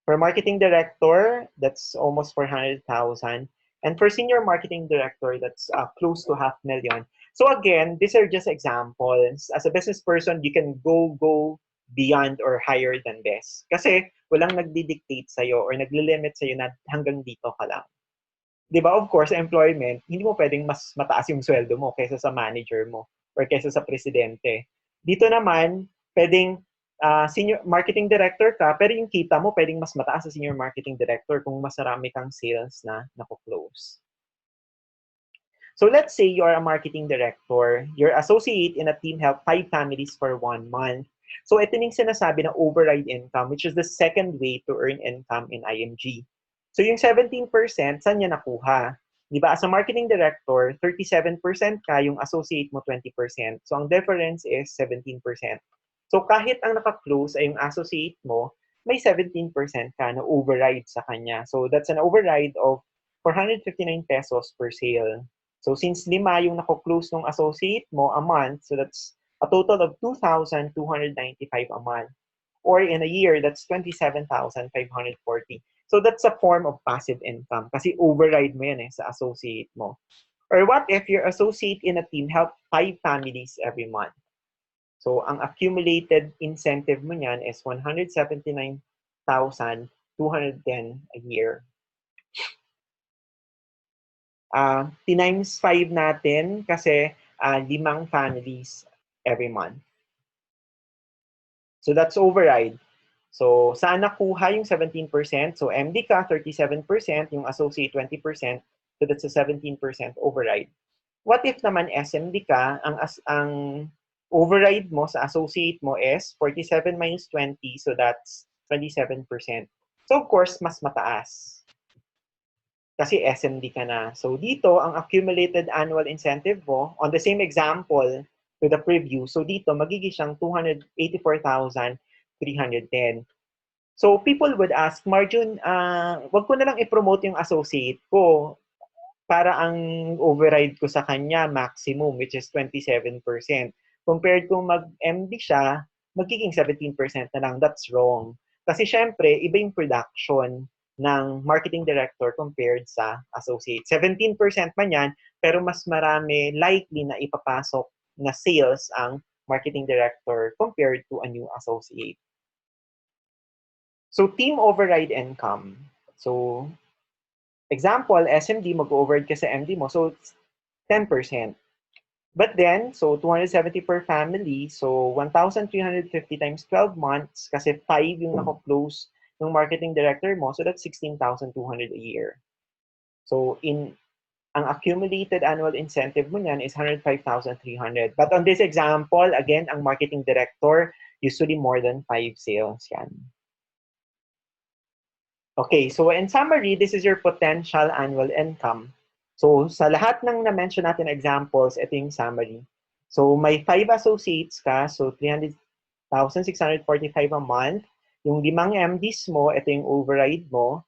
Speaker 1: For marketing director, that's almost 400,000. And for senior marketing director, that's close to 500,000. So again, these are just examples. As a business person, you can go beyond or higher than best. Kasi walang nagdi-dictate sa'yo or naglilimit sa'yo na hanggang dito ka lang. 'Di ba, of course, sa employment, hindi mo pwedeng mas mataas yung sweldo mo kaysa sa manager mo or kaysa sa presidente. Dito naman, pwedeng senior marketing director ka, pero yung kita mo pwedeng mas mataas sa senior marketing director kung mas marami kang sales na nako-close. So let's say you are a marketing director, your associate in a team help 5 families for 1 month. So ito yung sinasabi na override income, which is the second way to earn income in IMG. So yung 17%, saan niya nakuha? Di ba? As a marketing director, 37% ka, yung associate mo 20%. So ang difference is 17%. So kahit ang naka-close ay yung associate mo, may 17% ka na override sa kanya. So that's an override of 459 pesos per sale. So since 5 yung nako-close ng associate mo a month, so that's a total of 2,295 a month. Or in a year, that's 27,540. So that's a form of passive income kasi override mo yan sa associate mo. Or what if your associate in a team help 5 families every month? So ang accumulated incentive mo niyan is 179,210 a year. Times 5 natin kasi 5 families every month. So that's override. So saan nakuha yung 17%? So MD ka, 37%, yung associate 20%, so that's a 17% override. What if naman SMD ka, ang override mo sa associate mo is 47 minus 20, so that's 27%. So of course, mas mataas. Kasi SMD ka na. So dito, ang accumulated annual incentive mo, on the same example to the preview, so dito, magiging siyang 284,310. So people would ask, Marjun, wag ko na lang i-promote yung associate ko para ang override ko sa kanya maximum, which is 27%. Compared kung mag-MD siya, magiging 17% na lang. That's wrong. Kasi syempre, iba yung production ng marketing director compared sa associate. 17% man yan, pero mas marami likely na ipapasok na sales ang marketing director compared to a new associate. So, team override income. So, example, SMD, mag-override ka sa MD mo, so 10%. But then, so 270 per family, so 1,350 times 12 months, kasi 5 yung nako-close ng marketing director mo, so that's 16,200 a year. So, ang accumulated annual incentive mo niyan is 105,300. But on this example, again, ang marketing director, usually more than 5 sales yan. Okay, so in summary, this is your potential annual income. So sa lahat ng na-mention natin examples, ito yung summary. So may 5 associates ka, so 300,645 a month. Yung 5 MDs mo, ito yung override mo.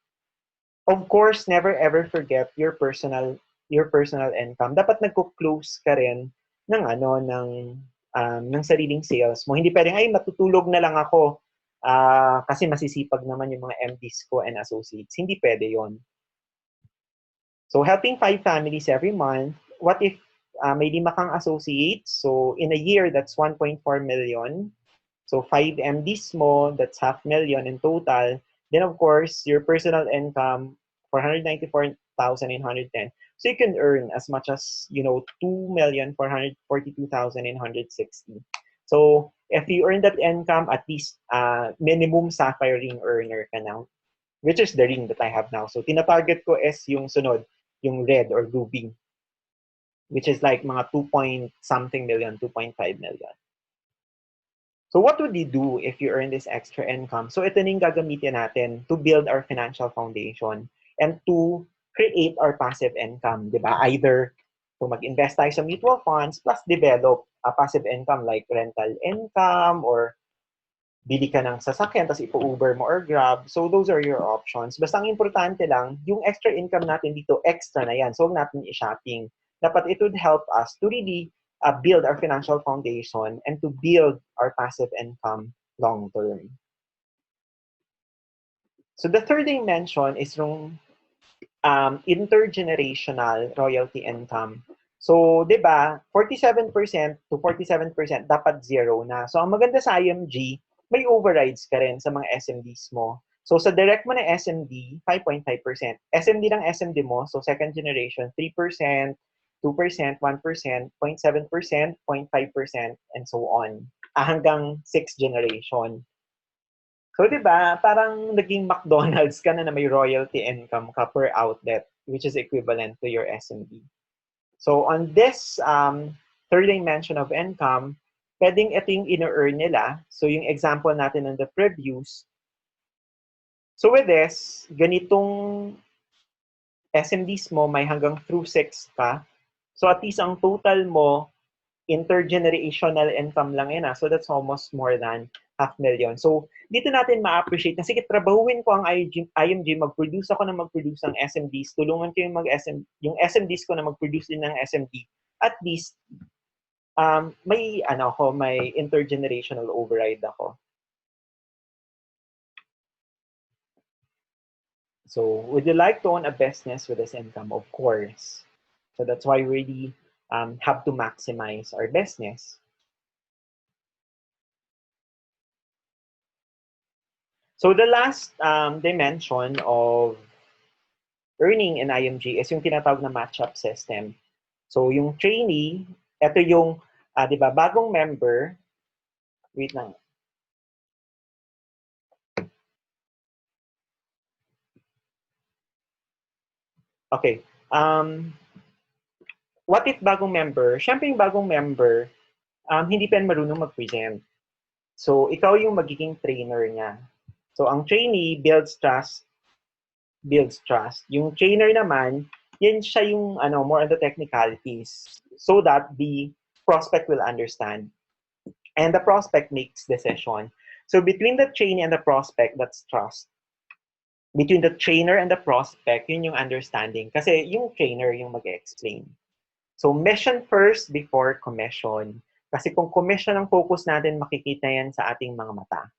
Speaker 1: Of course, never ever forget your personal income. Dapat nagko-close ka rin ng ng sariling sales mo. Hindi pwedeng ay matutulog na lang ako. Kasi masisipag naman yung mga MDs ko and associates. Hindi pwede yon. So, helping 5 families every month. What if may 5 kang associates? So, in a year, that's 1.4 million. So, 5 MDs mo, that's 500,000 in total. Then, of course, your personal income, 494,910. So, you can earn as much as, 2,442,960. So, if you earn that income, at least minimum sapphire ring earner ka now, which is the ring that I have now. So, tinatarget ko is yung sunod, yung red or ruby, which is like mga 2.something million, 2.5 million. So, what would you do if you earn this extra income? So, ito na yung gagamitin natin to build our financial foundation and to create our passive income, di ba? Either kung mag-invest tayo sa mutual funds plus develop a passive income like rental income or bili ka ng sasakyan tapos ipo-Uber mo or Grab. So those are your options. Basta ang importante lang, yung extra income natin dito, extra na yan. So huwag natin i-shopping. Dapat it would help us to really build our financial foundation and to build our passive income long term. So the third dimension is yung intergenerational royalty income. So, 'di ba, 47% to 47% dapat zero na. So, ang maganda sa IMG, may overrides ka rin sa mga SMDs mo. So, sa direct mo na SMD, 5.5%. SMD ng SMD mo, so second generation, 3%, 2%, 1%, 0.7%, 0.5%, and so on. Hanggang 6th generation. So, 'di ba, parang naging McDonald's ka na may royalty income ka per outlet, which is equivalent to your SMD. So on this third dimension of income, pwedeng ito yung ino-earn nila. So yung example natin on the previews. So with this, ganitong SMDs mo may hanggang through 6 ka. So at least ang total mo, intergenerational income lang yun. So that's almost more than 500,000. So dito natin ma-appreciate na sige, trabahuin ko ang IMG, mag-produce ako na mag-produce ng SMDs, tulungan ko yung SMDs ko na mag-produce din ng SMD. At least, may intergenerational override ako. So, would you like to own a business with this income? Of course. So that's why we really have to maximize our business. So the last dimension of earning in IMG is yung tinatawag na match-up system. So yung trainee, ito yung, di ba, bagong member, wait lang. Okay. What if bagong member? Siyempre yung bagong member, hindi pa marunong mag-present. So ikaw yung magiging trainer niya. So ang trainee builds trust. Yung trainer naman, yan siya yung more on the technicalities so that the prospect will understand. And the prospect makes decision. So between the trainee and the prospect, that's trust. Between the trainer and the prospect, yun yung understanding. Kasi yung trainer yung mag-explain. So mission first before commission. Kasi kung commission ang focus natin, makikita yan sa ating mga mata.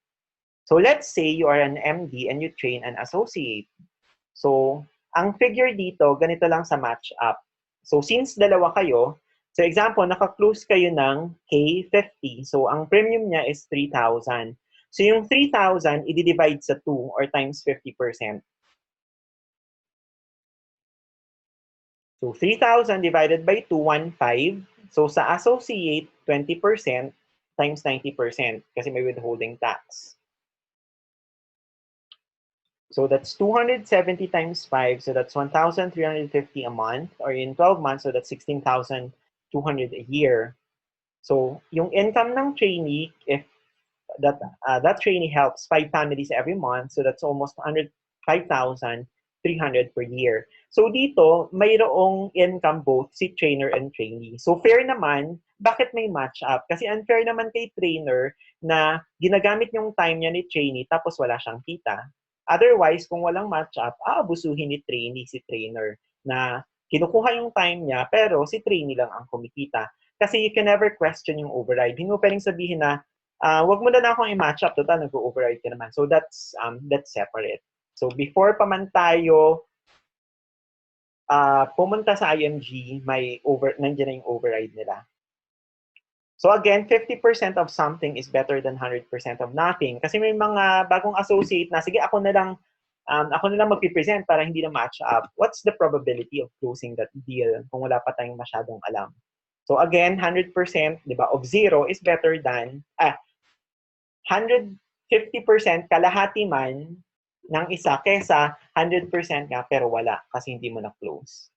Speaker 1: So let's say you are an MD and you train an associate. So, ang figure dito, ganito lang sa match up. So, since dalawa kayo, so example, naka-close kayo ng K50. So, ang premium niya is 3,000. So, yung 3,000, i-divide sa 2 or times 50%. So, 3,000 divided by 2, 1,500. So, sa associate, 20% times 90% kasi may withholding tax. So that's 270 times 5, so that's 1,350 a month, or in 12 months, so that's 16,200 a year. So yung income ng trainee, if that trainee helps 5 families every month, so that's almost 5,300 per year. So dito, mayroong income both si trainer and trainee. So fair naman, bakit may match up? Kasi unfair naman kay trainer na ginagamit yung time niya ni trainee tapos wala siyang kita. Otherwise, kung walang match up, aabusuhin ni trainee si trainer na kinukuha yung time niya pero si trainee lang ang kumikita. Kasi you can never question yung override. Hindi mo pwedeng sabihin na, wag mo na akong i-match up, total nag-override ka naman. So that's separate. So before pa man tayo pumunta sa IMG, nandiyan na yung override nila. So again, 50% of something is better than 100% of nothing. Kasi may mga bagong associate na, sige, ako na lang magpipresent para hindi na match up. What's the probability of closing that deal kung wala pa tayong masyadong alam? So again, 100%, di ba, of zero is better than, 150% kalahati man ng isa kesa 100% nga pero wala kasi hindi mo na-close.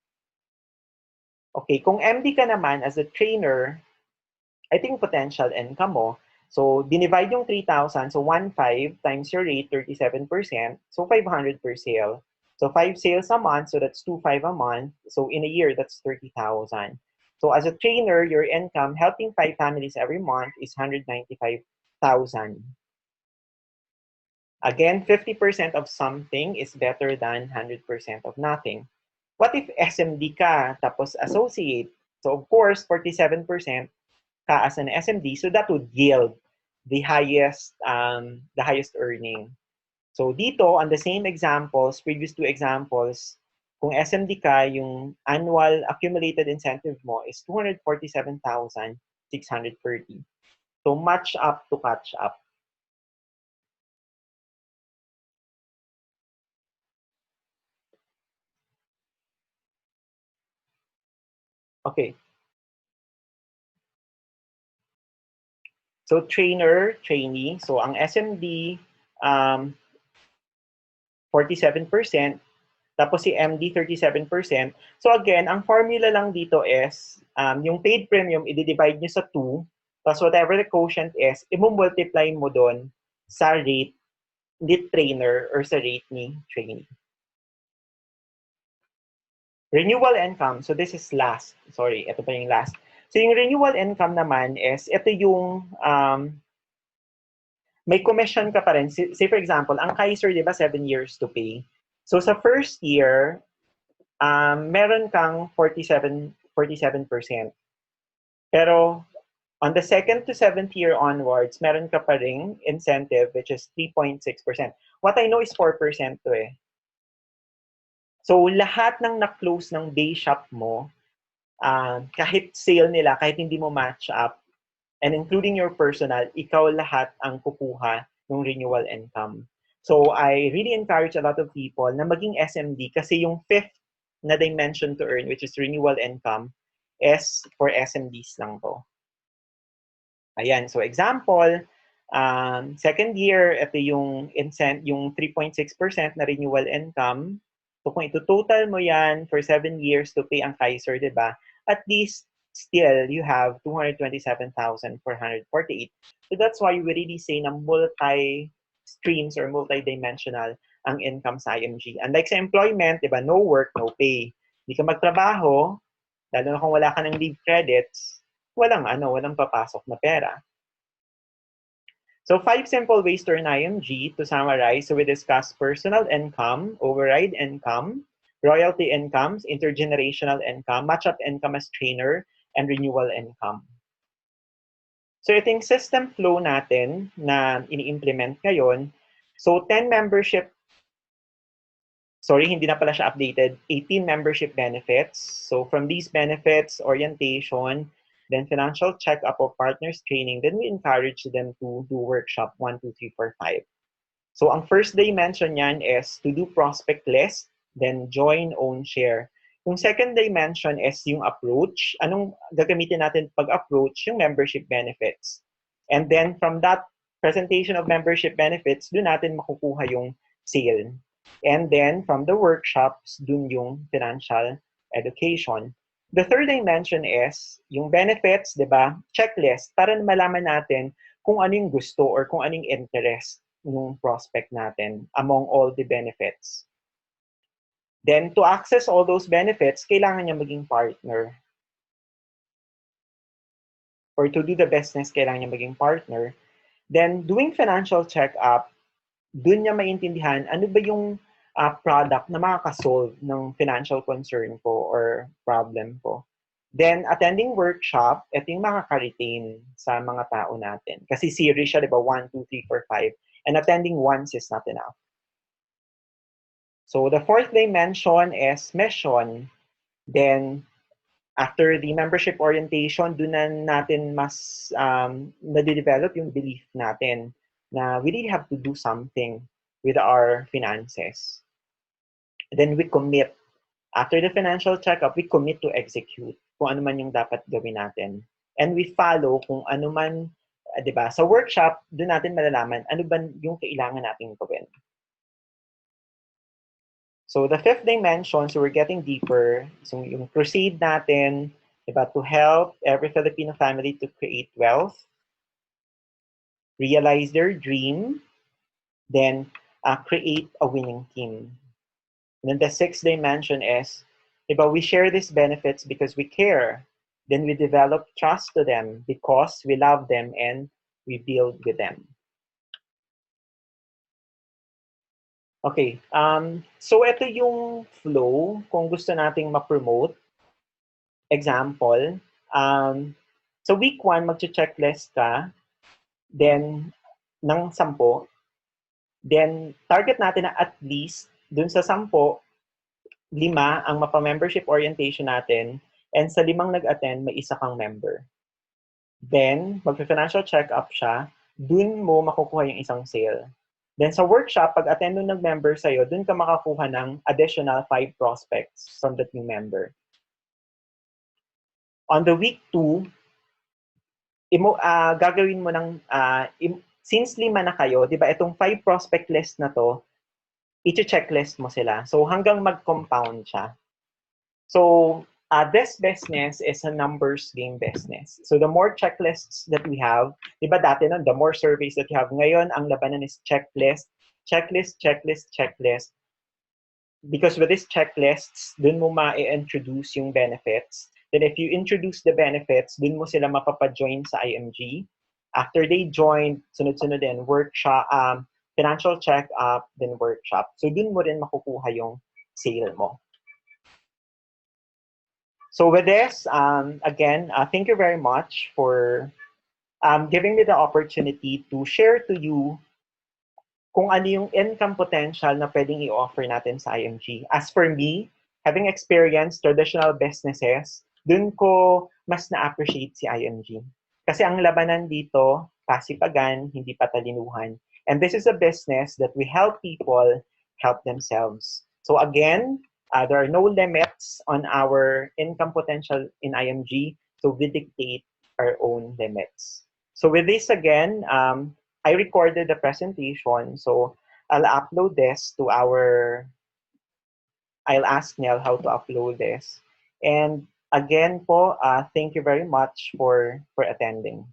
Speaker 1: Okay, kung MD ka naman as a trainer, I think potential income mo. So, dinivide yung 3,000. So, 1,500 times your rate, 37%. So, 500 per sale. So, 5 sales a month. So, that's 2,500 a month. So, in a year, that's 30,000. So, as a trainer, your income helping 5 families every month is 195,000. Again, 50% of something is better than 100% of nothing. What if SMD ka, tapos associate? So, of course, 47% ka as an SMD, so that would yield the highest earning. So dito, on the same examples, previous two examples, Kung SMD ka, yung annual accumulated incentive mo is 247,630. So match up to catch up. Okay. So trainer, trainee. So ang SMD, 47%. Tapos si MD, 37%. So again, ang formula lang dito is, yung paid premium, i-divide nyo sa 2. Tapos whatever the quotient is, i-multiply mo doon sa rate ni trainer or sa rate ni trainee. Renewal income. So this is last. Sorry, ito pa yung last. So yung renewal income naman is, ito yung may commission ka pa rin. Say for example, ang Kaiser, di ba, 7 years to pay. So sa first year, meron kang 47%. Pero on the second to seventh year onwards, meron ka pa ring incentive, which is 3.6%. What I know is 4% to eh. So lahat ng na-close ng day shop mo, kahit sale nila, kahit hindi mo match up, and including your personal, ikaw lahat ang kukuha ng renewal income. So I really encourage a lot of people na maging SMD kasi yung fifth na dimension to earn, which is renewal income, is for SMDs lang to. Ayan, so example, second year, ito yung 3.6% na renewal income. So kung ito-total mo yan for 7 years to pay ang Kaiser, di ba? At least still you have 227,448. So that's why we really say na multi-streams or multi-dimensional ang income sa IMG. Unlike sa employment, di ba, no work, no pay. Hindi ka magtrabaho, lalo na kung wala ka ng leave credits, walang papasok na pera. So 5 simple ways to earn IMG. To summarize, so we discussed personal income, override income, royalty incomes, intergenerational income, match-up income as trainer, and renewal income. So ito yung system flow natin na ini-implement ngayon. So 10 membership, sorry, hindi na pala siya updated, 18 membership benefits. So from these benefits, orientation, then financial check-up of partners training, then we encourage them to do workshop 1, 2, 3, 4, 5. So ang first dimension niyan is to do prospect list, then join, own, share. Yung second dimension is yung approach. Anong gagamitin natin pag-approach? Yung membership benefits. And then from that presentation of membership benefits, doon natin makukuha yung sale. And then from the workshops, doon yung financial education. The third dimension is yung benefits, di ba? Checklist para malaman natin kung ano yung gusto or kung ano yung interest ng prospect natin among all the benefits. Then to access all those benefits, kailangan niya maging partner. Or to do the business, kailangan niya maging partner. Then doing financial check-up, dun niya maintindihan ano ba yung product na makakasolve ng financial concern ko or problem ko. Then, attending workshop, ito yung makaka-retain sa mga tao natin. Kasi series siya, di ba? 1, 2, 3, 4, 5. And attending once is not enough. So, the fourth dimension is mission. Then, after the membership orientation, doon na natin mas nade-develop yung belief natin na we really have to do something with our finances. Then we commit. After the financial checkup, we commit to execute kung ano man yung dapat gawin natin. And we follow kung ano man, di ba? Sa workshop, doon natin malalaman ano ba yung kailangan natin gawin. So the fifth dimension, so we're getting deeper. So yung proceed natin, di ba, to help every Filipino family to create wealth, realize their dream, then create a winning team. And then the sixth dimension is, diba, we share these benefits because we care. Then we develop trust to them because we love them and we build with them. Okay, so ito yung flow kung gusto nating ma-promote. Example, so week 1, mag-checklist ka, then ng 10, then target natin na at least dun sa 10, 5 ang mapa-membership orientation natin, and sa 5 nag-attend, may isa kang member. Then, magpa-financial check-up siya, dun mo makukuha yung isang sale. Then sa workshop, pag attend nung nag-member sa'yo, dun ka makakuha ng additional 5 prospects from that new member. On the week 2, gagawin mo ng, since 5 na kayo, di ba itong 5 prospect list na to, i-checklist mo sila. So hanggang mag-compound siya. So this business is a numbers game business. So the more checklists that we have, di ba dati nun, the more surveys that you have. Ngayon, ang labanan is checklist, checklist, checklist, checklist. Because with these checklists, dun mo ma-introduce yung benefits. Then if you introduce the benefits, dun mo sila mapapa-join sa IMG. After they join, sunod-sunod din, workshop, financial check-up, then workshop. So dun mo rin makukuha yung sale mo. So with this, again, thank you very much for giving me the opportunity to share to you kung ano yung income potential na pwedeng i-offer natin sa IMG. As for me, having experienced traditional businesses, dun ko mas na-appreciate si IMG. Kasi ang labanan dito, pasipagan, hindi patalinuhan. And this is a business that we help people help themselves. So again, there are no limits on our income potential in IMG, so we dictate our own limits. So with this again, I recorded the presentation, so I'll upload this to I'll ask Nell how to upload this. And again po, thank you very much for attending.